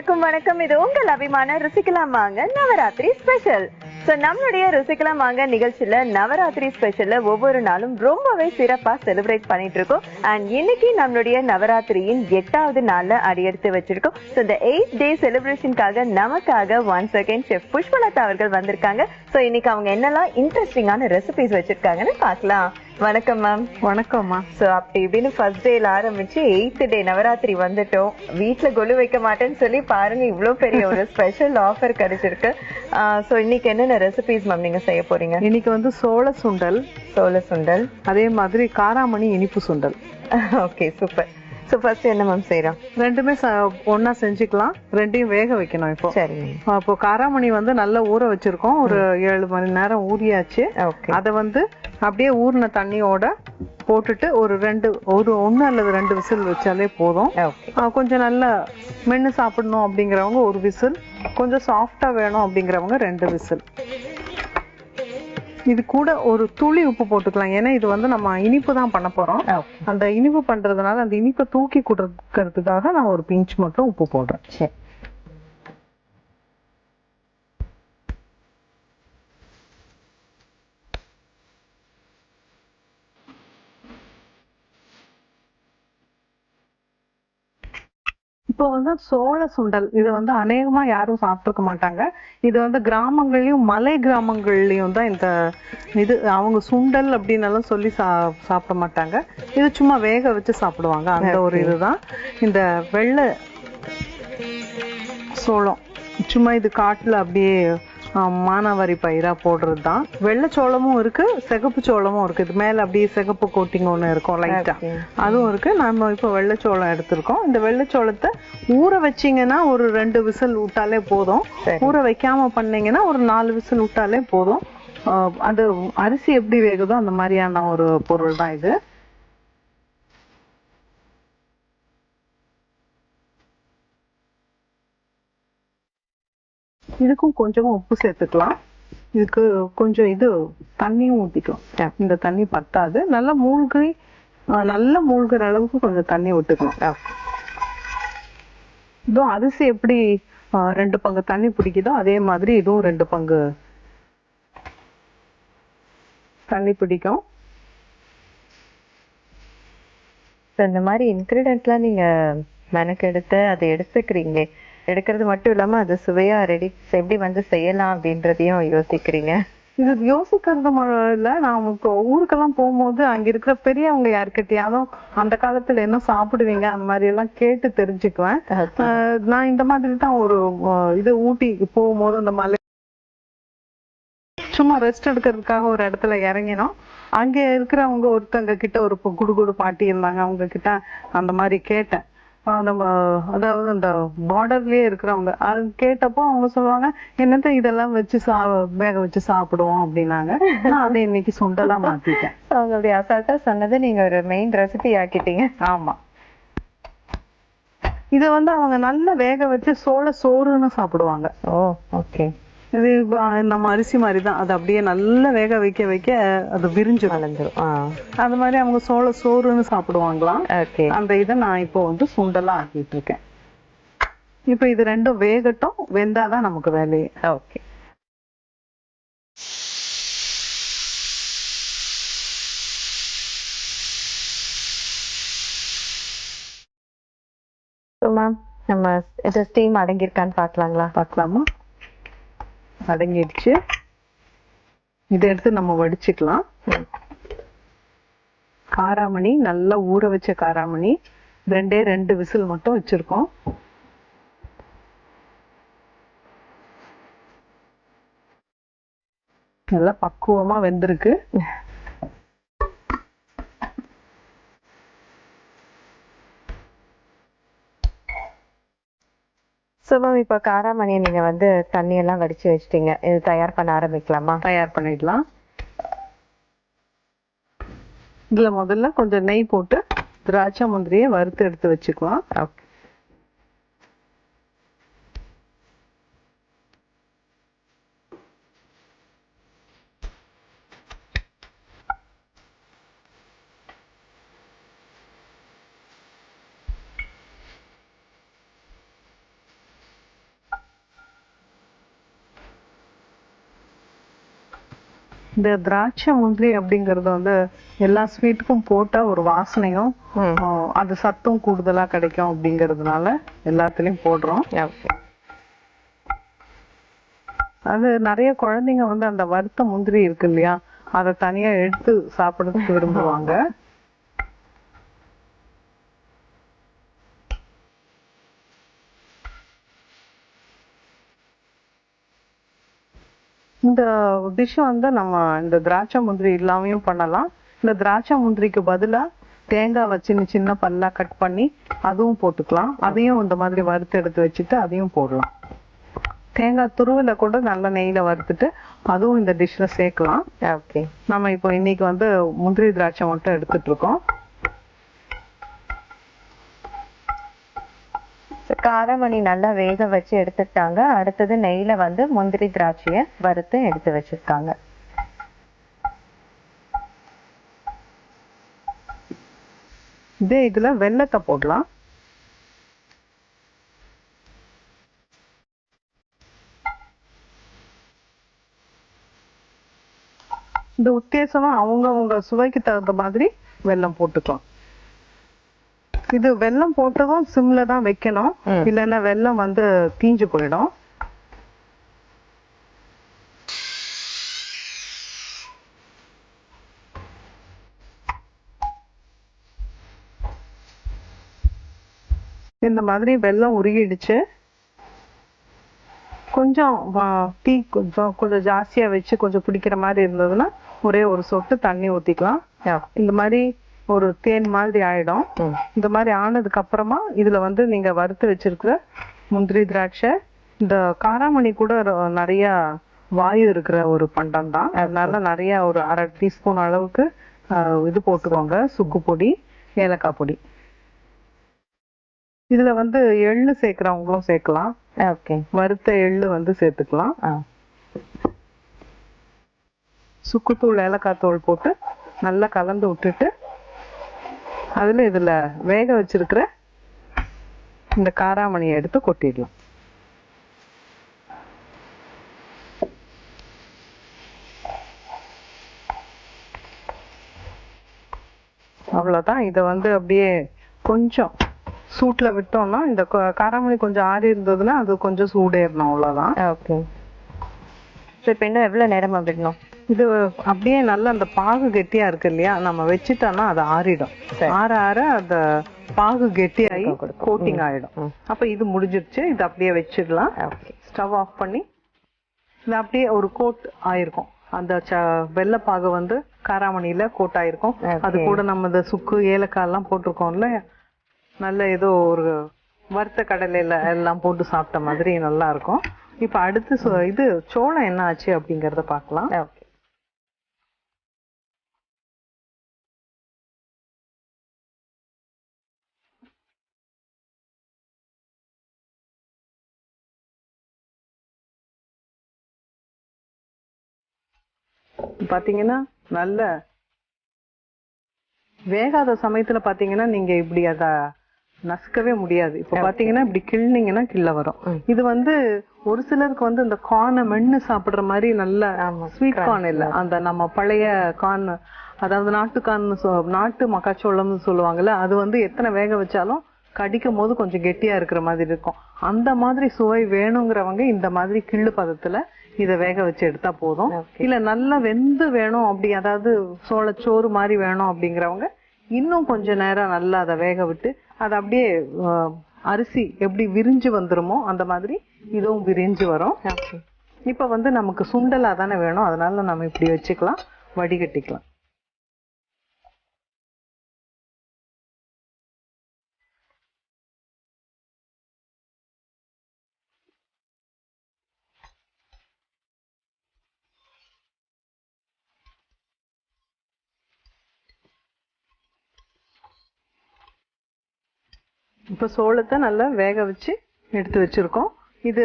அனைவருக்கும் வணக்கம். இது உங்கள் அபிமான ருசிக்கலாம் வாங்க நவராத்திரி ஸ்பெஷல். நம்மளுடைய ருசிக்கலாம் வாங்க நிகழ்ச்சியில நவராத்திரி ஸ்பெஷல்ல ஒவ்வொரு நாளும் ரொம்பவே சிறப்பா செலிப்ரேட் பண்ணிட்டு இருக்கோம். அண்ட் இன்னைக்கு நம்மளுடைய நவராத்திரியின் 8வது நாள்ல அடியெடுத்து வச்சிருக்கோம். இந்த 8 டே செலிப்ரேஷனுக்காக நமக்காக ஒன்ஸ் அகைன் செஃப் புஷ்பலதா அவர்கள் வந்திருக்காங்க. இன்னைக்கு அவங்க என்னெல்லாம் இன்ட்ரெஸ்டிங்கான ரெசிபிஸ் வச்சிருக்காங்கன்னு பார்க்கலாம். வணக்கம் மேம். வணக்கம்மா. அப்படி இப்படின்னு ஃபர்ஸ்ட் டேல ஆரம்பிச்சு 8th டே நவராத்திரி வந்துட்டோம். வீட்டுல கொலு வைக்க மாட்டேன்னு சொல்லி பாருங்க, இவ்வளவு பெரிய ஒரு ஸ்பெஷல் ஆஃபர் கிடைச்சிருக்கு. இன்னைக்கு என்னென்ன ரெசிபிஸ் மேம் நீங்க செய்ய போறீங்க? இன்னைக்கு வந்து சோள சுண்டல், அதே மாதிரி காராமணி இனிப்பு சுண்டல். Okay, super. ஃபர்ஸ்ட் என்ன மேம் செய்யறோம்? ரெண்டுமே ஒன்னா செஞ்சுக்கலாம். ரெண்டையும் வேக வைக்கணும். இப்போ சரி. இப்போ காராமணி வந்து நல்லா ஊற வச்சிருக்கோம். ஒரு 7 மணி நேரம் ஊறியாச்சு. அதை வந்து அப்படியே ஊறின தண்ணியோட போட்டுட்டு ஒன்னு அல்லது 2 விசில் வச்சாலே போதும். கொஞ்சம் நல்லா மென்னு சாப்பிடணும் அப்படிங்கிறவங்க 1 விசில், கொஞ்சம் சாஃப்டா வேணும் அப்படிங்கிறவங்க 2 விசில். இது கூட ஒரு துளி உப்பு போட்டுக்கலாம். ஏன்னா இது வந்து நம்ம இனிப்பு தான் பண்ண போறோம். அந்த இனிப்பு பண்றதுனால அந்த இனிப்பை தூக்கி கொடுக்கறதுக்காக நான் ஒரு பிஞ்ச் மட்டும் உப்பு போடுறேன். சரி. இப்போ வந்து சோள சுண்டல் இது வந்து அநேகமா யாரும் சாப்பிட்டுருக்க மாட்டாங்க. இது வந்து கிராமங்கள்லயும் மலை கிராமங்கள்லயும் தான் இது அவங்க சுண்டல் அப்படின்னு சொல்லி சாப்பிட மாட்டாங்க. இது சும்மா வேக வச்சு சாப்பிடுவாங்க. அந்த ஒரு இதுதான் இந்த வெள்ளை சோளம். சும்மா இது காட்டுல அப்படியே மானாவாரி பயிரா போடுறது தான். வெள்ளை சோளமும் இருக்கு, சிகப்பு சோளமும் இருக்கு. இது மேல அப்படியே சிகப்பு கோட்டிங் ஒண்ணு இருக்கும் லைட்டா, அதுவும் இருக்கு. நம்ம இப்போ வெள்ளை சோளம் எடுத்திருக்கோம். இந்த வெள்ளை சோளத்தை ஊற வச்சீங்கன்னா ஒரு 2 விசில் விட்டாலே போதும். ஊற வைக்காம பண்ணீங்கன்னா ஒரு 4 விசில் விட்டாலே போதும். அது அரிசி எப்படி வேகுதோ அந்த மாதிரியான ஒரு பொருள் தான் இது. இதுக்கும் கொஞ்சமா உப்பு சேர்த்துக்கலாம். இதுக்கு கொஞ்சம் தண்ணியும் ஊத்திக்கலாம். இந்த தண்ணி பத்தாது. நல்லா மூழ்கிற அளவுக்கு கொஞ்சம் தண்ணி விட்டுக்கலாம். இதுவும் அரிசி எப்படி 2 பங்கு தண்ணி பிடிக்குதோ அதே மாதிரி இதுவும் 2 பங்கு தண்ணி பிடிக்கும். இந்த மாதிரி இன்கிரிடியன்ட்லாம் நீங்க மெனக்கெடுத்து அதை எடுத்துக்கிறீங்களே, எடுக்கிறது மட்டும் இல்லாம அது சுவையா ரெடி எப்படி வந்து செய்யலாம் அப்படின்றதையும் யோசிக்கிறீங்க. இது யோசிக்கிறது இல்ல. நான் இப்போ ஊருக்கெல்லாம் போகும்போது அங்க இருக்கிற பெரியவங்க யாருக்கிட்டையாவது அந்த காலத்துல என்ன சாப்பிடுவீங்க அந்த மாதிரி எல்லாம் கேட்டு தெரிஞ்சுக்குவேன். நான் இந்த மாதிரி தான் ஒரு ஊட்டி போகும்போது அந்த மலை சும்மா ரெஸ்ட் எடுக்கிறதுக்காக ஒரு இடத்துல இறங்கினோம். அங்க இருக்கிறவங்க ஒருத்தங்க கிட்ட ஒரு குடுகுடு பாட்டி இருந்தாங்க. அவங்க கிட்ட அந்த மாதிரி கேட்டேன். நம்ம அதாவது அந்த பார்டர்லயே இருக்கிறவங்க அது கேட்டப்போ அவங்க சொல்லுவாங்க, என்னத்த இதெல்லாம் வச்சு வேக வச்சு சாப்பிடுவோம் அப்படின்னாங்க. நான் அதை இன்னைக்கு சுண்டலா மாத்திட்டேன். அவங்க அப்படி அசால்ட்டா சொன்னதை நீங்க ஒரு மெயின் ரெசிபி ஆக்கிட்டீங்க. ஆமா. இத வந்து அவங்க நல்லா வேக வச்சு சோறுன்னு சாப்பிடுவாங்க. ஓ, ஓகே. இது நம்ம அரிசி மாதிரிதான். அது அப்படியே நல்லா வேக வைக்க அது விரிஞ்சு வளர்ந்துரும். அது மாதிரி அவங்க சோறுன்னு சாப்பிடுவாங்களாம். அந்த இதை நான் இப்போ வந்து சுண்டலா ஆக்கிட்டு இருக்கேன். இப்ப இது ரெண்டும் வேகட்டும். வெந்தாதான் நமக்கு வேலையே. ஓகே. மேம், நம்ம ஸ்டீம் அடங்கியிருக்கான்னு பார்க்கலாமா? அடங்கிடுச்சு. இதை எடுத்து நம்ம வடிச்சுக்கலாம். காராமணி நல்லா ஊற வச்ச காராமணி 2 விசில் மட்டும் வச்சிருக்கோம். நல்லா பக்குவமா வெந்திருக்கு. மேம், இப்ப காராமணியை நீங்க வந்து தண்ணி எல்லாம் வடிச்சு வச்சிட்டீங்க. இது தயார் பண்ண ஆரம்பிக்கலாமா? தயார் பண்ணிடலாம். இதுல முதல்ல கொஞ்சம் நெய் போட்டு திராட்சை முந்திரியை வறுத்து எடுத்து வச்சுக்கலாம். இந்த திராட்சை முந்திரி அப்படிங்கறது வந்து எல்லா ஸ்வீட்டுக்கும் போட்டா ஒரு வாசனையும் அது சத்தும் கூடுதலா கிடைக்கும் அப்படிங்கறதுனால எல்லாத்துலயும் போடுறோம். அது நிறைய குழந்தைங்க வந்து அந்த வறுத்த முந்திரி இருக்கு இல்லையா, அதை தனியா எடுத்து சாப்பிடறதுக்கு விரும்புவாங்க. இந்த டிஷ் வந்து நம்ம இந்த திராட்சை முந்திரி இல்லாமையும் பண்ணலாம். இந்த திராட்சை முந்திரிக்கு பதிலா தேங்காவை சின்ன சின்ன பல்லா கட் பண்ணி அதுவும் போட்டுக்கலாம். அதையும் இந்த மாதிரி வறுத்து எடுத்து வச்சுட்டு அதையும் போடலாம். தேங்காய் துருவில கூட நல்ல நெய்யில வறுத்துட்டு அதுவும் இந்த டிஷ்ல சேர்க்கலாம். ஓகே, நம்ம இப்போ இன்னைக்கு வந்து முந்திரி திராட்சை மட்டும் எடுத்துட்டு இருக்கோம். காராமணி நல்லா வேக வச்சு எடுத்துட்டாங்க. அடுத்தது நெய்ல வந்து முந்திரி திராட்சைய வறுத்து எடுத்து வச்சிருக்காங்க. இதே இதுல வெல்லத்தை போடலாம். இந்த உத்தேசமா அவங்க சுவைக்கு தகுந்த மாதிரி வெல்லம் போட்டுக்கலாம். இது வெல்லம் போட்டதும் சிம்ல தான் வைக்கணும், இல்லைன்னா வெல்லம் வந்து தீஞ்சு போயிடும். இந்த மாதிரி வெல்லம் உருகிடுச்சு. கொஞ்சம் டீ கொஞ்சம் ஜாஸ்தியா வச்சு கொஞ்சம் பிடிக்கிற மாதிரி இருந்ததுன்னா ஒரே ஒரு சொட்டு தண்ணி ஊத்திக்கலாம். இந்த மாதிரி ஒரு தேன் மாதிரி ஆயிடும். இந்த மாதிரி ஆனதுக்கு அப்புறமா இதுல வந்து நீங்க வறுத்து வச்சிருக்கிற முந்திரி திராட்சை, இந்த காராமணி கூட நிறைய வாயு இருக்கிற ஒரு பண்டம் தான், அதனால நிறைய ஒரு 1/2 டீஸ்பூன் அளவுக்கு இது போட்டுக்கோங்க, சுக்கு பொடி, ஏலக்காய் பொடி. இதுல வந்து எள்ளு சேர்க்கிறவங்களும் சேர்க்கலாம். வறுத்த எள்ளு வந்து சேர்த்துக்கலாம். சுக்குத்தூள், ஏலக்காய் தூள் போட்டு நல்லா கலந்து விட்டுட்டு அதுல இதுல வேக வச்சிருக்கிற இந்த காராமணியை எடுத்து கொட்டிடலாம். அவ்வளவுதான். இத வந்து அப்படியே கொஞ்சம் சூட்ல விட்டோம்னா, இந்த காராமணி கொஞ்சம் ஆறி இருந்ததுன்னா அது கொஞ்சம் சூடேறணும், அவ்வளவுதான். ஓகே, இப்ப இன்னும் எவ்வளவு நேரமா விடணும்? இது அப்படியே நல்லா அந்த பாகு கெட்டியா இருக்கு இல்லையா, நம்ம வச்சுட்டோம்னா அது ஆறிடும். ஆற ஆற அந்த பாகு கெட்டியாகி கோட்டிங் ஆயிடும். அப்ப இது முடிஞ்சிருச்சு. இது அப்படியே வச்சிடலாம். ஸ்டவ் ஆஃப் பண்ணி இது அப்படியே ஒரு கோட் ஆயிருக்கும். அந்த வெள்ளப்பாகு வந்து காராமணியில கோட் ஆயிருக்கும். அது கூட நம்ம இந்த சுக்கு, ஏலக்காய் எல்லாம் போட்டிருக்கோம்ல, நல்ல ஏதோ ஒரு வறுத்த கடலையில எல்லாம் போட்டு சாப்பிட்ட மாதிரி நல்லா இருக்கும். இப்ப அடுத்து இது சோளம் என்ன ஆச்சு அப்படிங்கறத பாக்கலாம். பாத்தீங்கன்னா நல்ல வேகாத சமயத்துல பாத்தீங்கன்னா நீங்க இப்படி அத நசுக்கவே முடியாது. இப்ப பாத்தீங்கன்னா இப்படி கிள்னீங்கன்னா கிள்ள வரும். இது வந்து ஒரு சிலருக்கு வந்து இந்த கார்னை மென்னு சாப்பிடுற மாதிரி நல்ல ஸ்வீட் கார்ன் இல்ல, அந்த நம்ம பழைய கார்ன், அதாவது நாட்டு மக்காச்சோளம்னு சொல்லுவாங்கல்ல, அது வந்து எத்தனை வேக வச்சாலும் கடிக்கும் போது கொஞ்சம் கெட்டியா இருக்கிற மாதிரி இருக்கும். அந்த மாதிரி சுவை வேணுங்கிறவங்க இந்த மாதிரி கிள்ளு பதத்துல இத வேக வச்சு எடுத்தா போதும். இல்ல நல்லா வெந்து வேணும் அப்படி, அதாவது சோளச்சோறு மாதிரி வேணும் அப்படிங்கிறவங்க இன்னும் கொஞ்ச நேரம் நல்லா அதை வேக விட்டு அது அப்படியே அரிசி எப்படி விரிஞ்சு வந்துருமோ அந்த மாதிரி இதுவும் விரிஞ்சு வரும். இப்ப வந்து நமக்கு சுண்டலா தானே வேணும், அதனால நம்ம இப்படி வச்சுக்கலாம், வடிகட்டிக்கலாம். இப்ப சோளத்தை நல்லா வேக வச்சு எடுத்து வச்சிருக்கோம். இது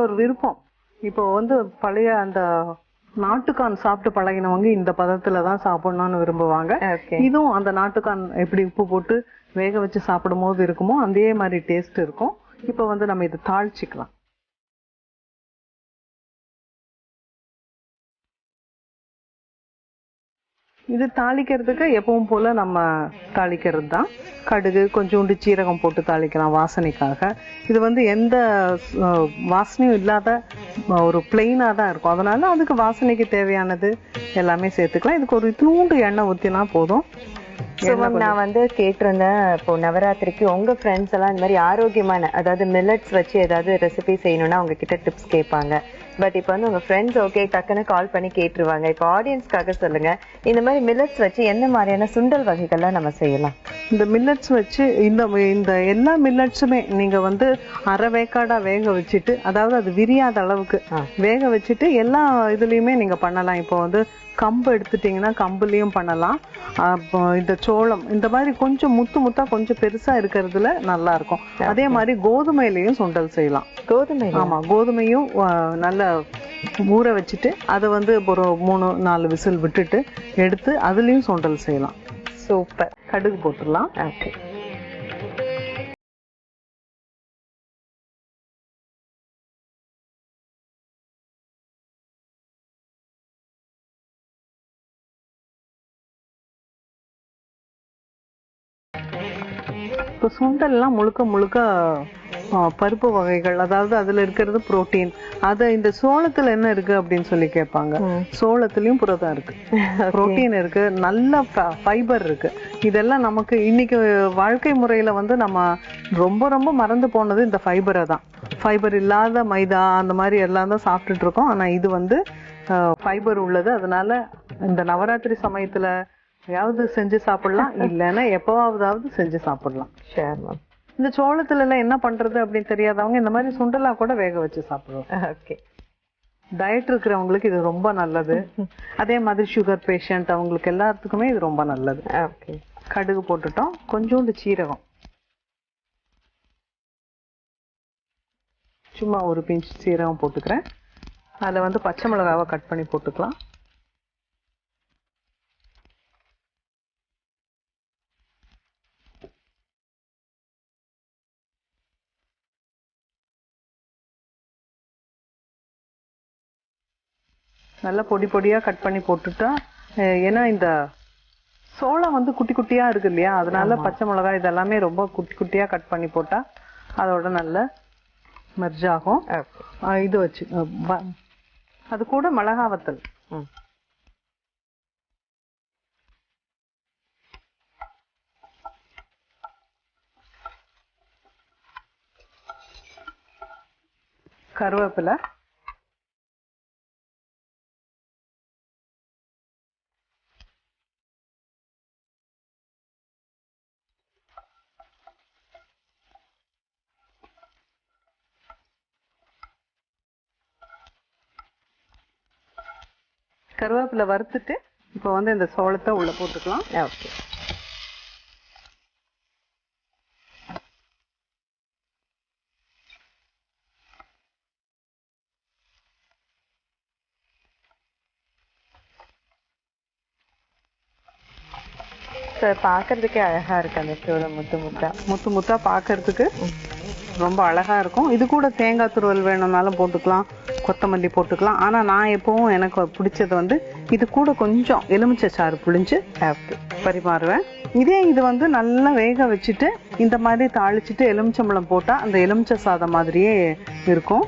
ஒரு விருப்பம். இப்போ வந்து பழைய அந்த நாட்டுக்கான் சாப்பிட்டு பழகினவங்க இந்த பதத்துலதான் சாப்பிடணும்னு விரும்புவாங்க. இதுவும் அந்த நாட்டுக்கான் எப்படி உப்பு போட்டு வேக வச்சு சாப்பிடும் போது இருக்குமோ அதே மாதிரி டேஸ்ட் இருக்கும். இப்ப வந்து நம்ம இதை தாளிச்சுக்கலாம். இது தாளிக்கிறதுக்கு எப்பவும் போல நம்ம தாளிக்கிறது தான். கடுகு கொஞ்சோண்டு சீரகம் போட்டு தாளிக்கலாம் வாசனைக்காக. இது வந்து எந்த வாசனையும் இல்லாத ஒரு பிளெயினா தான் இருக்கும். அதனால அதுக்கு வாசனைக்கு தேவையானது எல்லாமே சேர்த்துக்கலாம். இதுக்கு ஒரு இத்தினூண்டு எண்ணெய் ஊற்றினா போதும். நான் வந்து கேட்டிருந்தேன், இப்போ நவராத்திரிக்கு உங்க ஃப்ரெண்ட்ஸ் எல்லாம் இந்த மாதிரி ஆரோக்கியமான, அதாவது மில்லட்ஸ் வச்சு ஏதாவது ரெசிபி செய்யணும்னா அவங்க கிட்ட டிப்ஸ் கேட்பாங்க. பட் இப்போ வந்து உங்க ஃப்ரெண்ட்ஸ் ஓகே டக்குன்னு கால் பண்ணி கேட்டுருவாங்க. இப்போ ஆடியன்ஸ்க்காக சொல்லுங்க, இந்த மாதிரி மில்லட்ஸ் வச்சு எந்த மாதிரியான சுண்டல் வகைகள்லாம் நம்ம செய்யலாம்? இந்த மில்லட்ஸ் வச்சு இந்த எல்லா மில்லட்ஸுமே நீங்க வந்து அரை வேக்காடா வேக வச்சுட்டு, அதாவது அது விரியாத அளவுக்கு வேக வச்சுட்டு எல்லா இதுலயுமே நீங்க பண்ணலாம். இப்போ வந்து கம்பு எடுத்துட்டீங்கன்னா கம்புலயும் பண்ணலாம். இந்த சோளம் இந்த மாதிரி கொஞ்சம் முத்தா கொஞ்சம் பெருசா இருக்கிறதுல நல்லா இருக்கும். அதே மாதிரி கோதுமையிலையும் சுண்டல் செய்யலாம். கோதுமை? ஆமா, கோதுமையும் நல்ல ஊற வச்சுட்டு அதை வந்து ஒரு 3-4 விசில் விட்டுட்டு எடுத்து அதுலயும் சுண்டல் செய்யலாம். சூப்பர். கடுகு போட்டுடலாம். ஓகே. இப்போ சுண்டல்லாம் முழுக்க பருப்பு வகைகள், அதாவது அதுல இருக்கிறது புரோட்டீன். அது இந்த சோளத்துல என்ன இருக்கு அப்படின்னு சொல்லி கேட்பாங்க. சோளத்திலயும் புரதம் இருக்கு, புரோட்டீன் இருக்கு, நல்ல ஃபைபர் இருக்கு. இதெல்லாம் நமக்கு இன்னைக்கு வாழ்க்கை முறையில வந்து நம்ம ரொம்ப மறந்து போனது இந்த ஃபைபரை தான். ஃபைபர் இல்லாத மைதா அந்த மாதிரி எல்லாம் தான் சாப்பிட்டுட்டு இருக்கோம். ஆனா இது வந்து ஃபைபர் உள்ளது. அதனால இந்த நவராத்திரி சமயத்துல யாவது செஞ்சு சாப்பிடலாம், இல்லைன்னா எப்பவாவதாவது செஞ்சு சாப்பிடலாம். இந்த சோளத்துல எல்லாம் என்ன பண்றது அப்படின்னு தெரியாதவங்க இந்த மாதிரி சுண்டலா கூட வேக வச்சு சாப்பிடுவோம். ஓகே. டயட் இருக்கிறவங்களுக்கு இது ரொம்ப நல்லது. அதே மாதிரி சுகர் பேஷண்ட் அவங்களுக்கு எல்லாத்துக்குமே இது ரொம்ப நல்லது. ஓகே. கடுகு போட்டுட்டோம், கொஞ்சோண்டு சீரகம், சும்மா ஒரு பிஞ்ச் சீரகம் போட்டுக்கிறேன். அதுல வந்து பச்சை மிளகாவை கட் பண்ணி போட்டுக்கலாம். நல்லா பொடியா கட் பண்ணி போட்டுட்டா, ஏன்னா இந்த சோளம் வந்து குட்டி குட்டியா இருக்கு இல்லையா, அதனால பச்சை மிளகாய் இதெல்லாமே ரொம்ப குட்டியா கட் பண்ணி போட்டா அதோட நல்ல மெர்ஜ் ஆகும். இது வச்சு அது கூட மிளகா வத்தல், கருவேப்பிலை, கருவேப்பிலை வறுத்துட்டு இப்போ வந்து இந்த சோளத்தை உள்ள போட்டுக்கலாம். ஓகே. பாக்குறதுக்கே அழகா இருக்கு. அந்த சோளம் முத்து முத்தா பாக்குறதுக்கு ரொம்ப அழகா இருக்கும். இது கூட தேங்காய் துருவல் வேணும்னாலும் போட்டுக்கலாம், கொத்தமல்லி போட்டுக்கலாம். ஆனா நான் எப்பவும் எனக்கு பிடிச்சது வந்து இது கூட கொஞ்சம் எலுமிச்சை சாறு புளிஞ்சு பரிமாறுவேன். இது வந்து நல்லா வேக வச்சுட்டு இந்த மாதிரி தாளிச்சுட்டு எலுமிச்சம்பழம் போட்டா அந்த எலுமிச்சை சாதம் மாதிரியே இருக்கும்.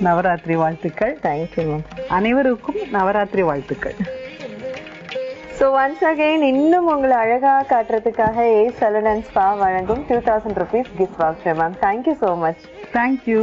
நவராத்திரி வாழ்த்துக்கள். Thank you ma'am. அனைவருக்கும் நவராத்திரி வாழ்த்துக்கள். ஸோ ஒன்ஸ் அகெயின் இன்னும் உங்களை அழகா காட்டுறதுக்காக ஏஸ் சலூன் அண்ட் ஸ்பா வழங்கும் 2000 rupees gift voucher ma'am. Thank you so much. Thank you.